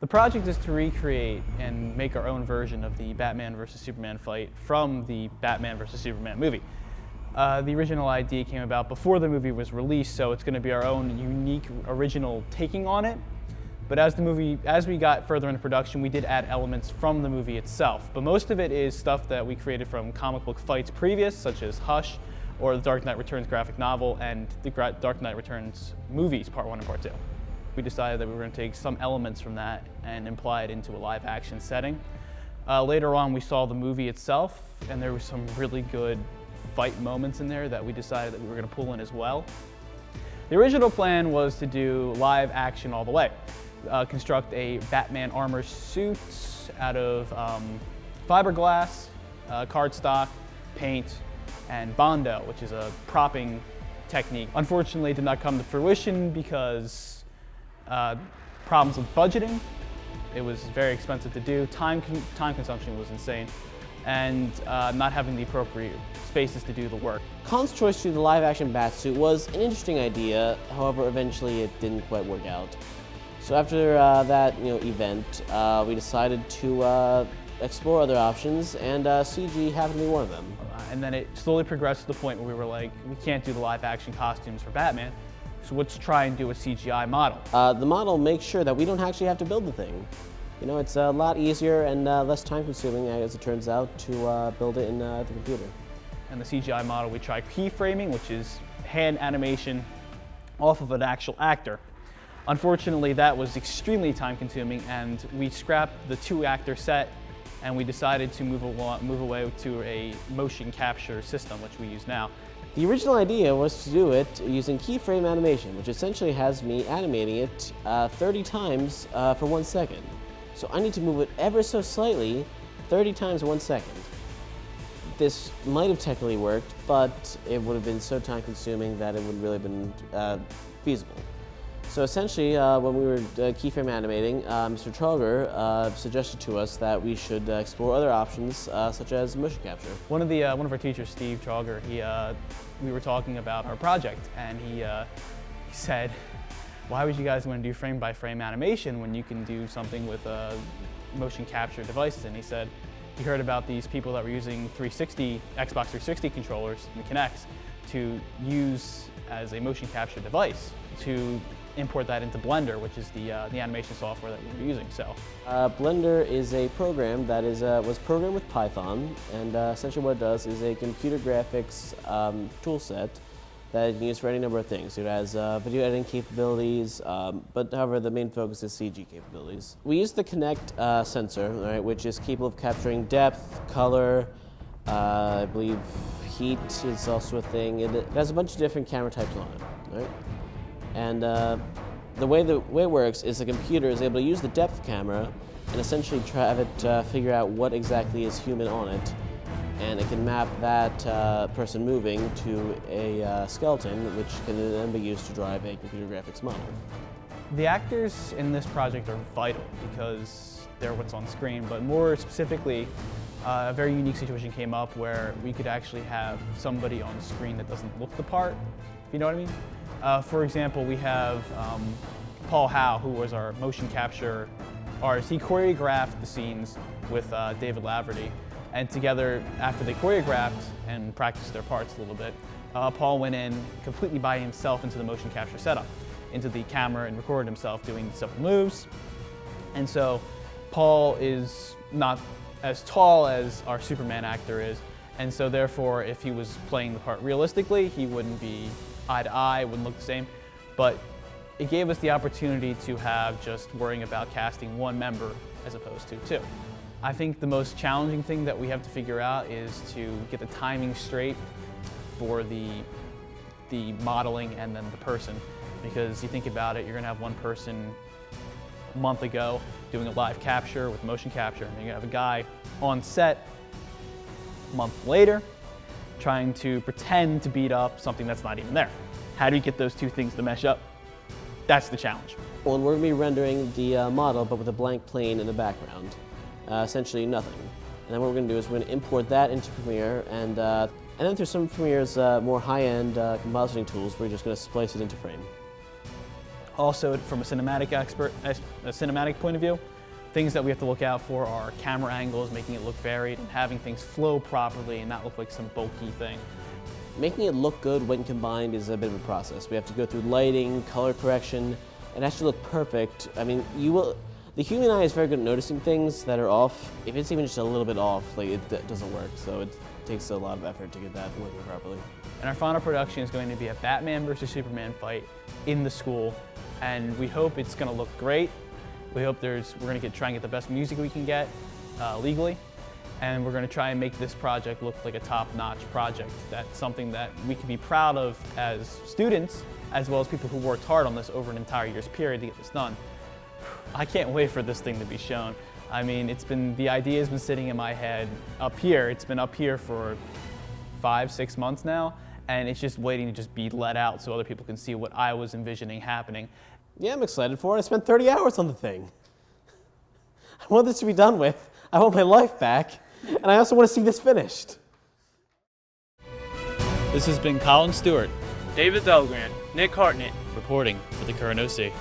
The project is to recreate and make our own version of the Batman vs. Superman fight from the Batman vs. Superman movie. The original idea came about before the movie was released, so it's going to be our own unique, original taking on it. But as we got further into production, we did add elements from the movie itself. But most of it is stuff that we created from comic book fights previous, such as Hush, or the Dark Knight Returns graphic novel, and the Dark Knight Returns movies, Part 1 and Part 2. We decided that we were going to take some elements from that and apply it into a live action setting. Later on, we saw the movie itself, and there were some really good fight moments in there that we decided that we were going to pull in as well. The original plan was to do live action all the way. Construct a Batman armor suit out of fiberglass, cardstock, paint, and Bondo, which is a propping technique. Unfortunately, it did not come to fruition because problems with budgeting. It was very expensive to do. Time consumption was insane, and not having the appropriate spaces to do the work. Khan's choice to do the live-action Batsuit was an interesting idea. However, eventually it didn't quite work out. So after that event, we decided to explore other options, and CG happened to be one of them. And then it slowly progressed to the point where we were like, we can't do the live-action costumes for Batman, so let's try and do a CGI model. The model makes sure that we don't actually have to build the thing. You know, it's a lot easier and less time-consuming, as it turns out, to build it in the computer. And the CGI model, we try keyframing, which is hand animation off of an actual actor. Unfortunately, that was extremely time-consuming, and we scrapped the 2-actor set, and we decided to move away to a motion capture system, which we use now. The original idea was to do it using keyframe animation, which essentially has me animating it 30 times for 1 second. So I need to move it ever so slightly 30 times in 1 second. This might have technically worked, but it would have been so time-consuming that it wouldn't really have been feasible. So essentially, when we were keyframe animating, Mr. Trauger suggested to us that we should explore other options, such as motion capture. One of our teachers, Steve Trauger, we were talking about our project, and he said, "Why would you guys want to do frame-by-frame animation when you can do something with motion capture devices?" And he said he heard about these people that were using Xbox 360 controllers and Kinects to use as a motion capture device to import that into Blender, which is the animation software that we were using. So, Blender is a program that was programmed with Python, and essentially what it does is a computer graphics tool set that you can use for any number of things. It has video editing capabilities, but however the main focus is CG capabilities. We use the Kinect sensor, right, which is capable of capturing depth, color, I believe heat is also a thing. It has a bunch of different camera types on it, right? And the way it works is the computer is able to use the depth camera and essentially try have it figure out what exactly is human on it, and it can map that person moving to a skeleton, which can then be used to drive a computer graphics model. The actors in this project are vital because they're what's on screen, but more specifically, a very unique situation came up where we could actually have somebody on screen that doesn't look the part, if you know what I mean. For example, we have Paul Howe, who was our motion capture artist. He choreographed the scenes with David Laverty, and together, after they choreographed and practiced their parts a little bit, Paul went in completely by himself into the motion capture setup, into the camera, and recorded himself doing several moves. And so Paul is not as tall as our Superman actor is, and so therefore, if he was playing the part realistically, he wouldn't be eye to eye, wouldn't look the same. But it gave us the opportunity to have just worrying about casting one member as opposed to two. I think the most challenging thing that we have to figure out is to get the timing straight for the modeling and then the person. Because you think about it, you're gonna have one person a month ago doing a live capture with motion capture, and you're gonna have a guy on set a month later trying to pretend to beat up something that's not even there. How do you get those two things to mesh up? That's the challenge. Well, we're going to be rendering the model, but with a blank plane in the background. Essentially nothing. And then what we're going to do is we're going to import that into Premiere, and then through some of Premiere's more high-end compositing tools, we're just going to splice it into frame. Also, from a cinematic point of view, Things that we have to look out for are camera angles, making it look varied, and having things flow properly and not look like some bulky thing. Making it look good when combined is a bit of a process. We have to go through lighting, color correction, and actually look perfect. I mean, the human eye is very good at noticing things that are off. If it's even just a little bit off, like it doesn't work. So it takes a lot of effort to get that working properly. And our final production is going to be a Batman versus Superman fight in the school, and we hope it's going to look great. We hope we're going to try and get the best music we can get legally, and we're going to try and make this project look like a top-notch project. That's something that we can be proud of as students, as well as people who worked hard on this over an entire year's period to get this done. I can't wait for this thing to be shown. I mean, the idea has been sitting in my head up here. It's been up here for 5-6 months now, and it's just waiting to just be let out so other people can see what I was envisioning happening. Yeah, I'm excited for it. I spent 30 hours on the thing. I want this to be done with. I want my life back, and I also want to see this finished. This has been Colin Stewart David Dahlgren, Nick Hartnett, reporting for the Current OC.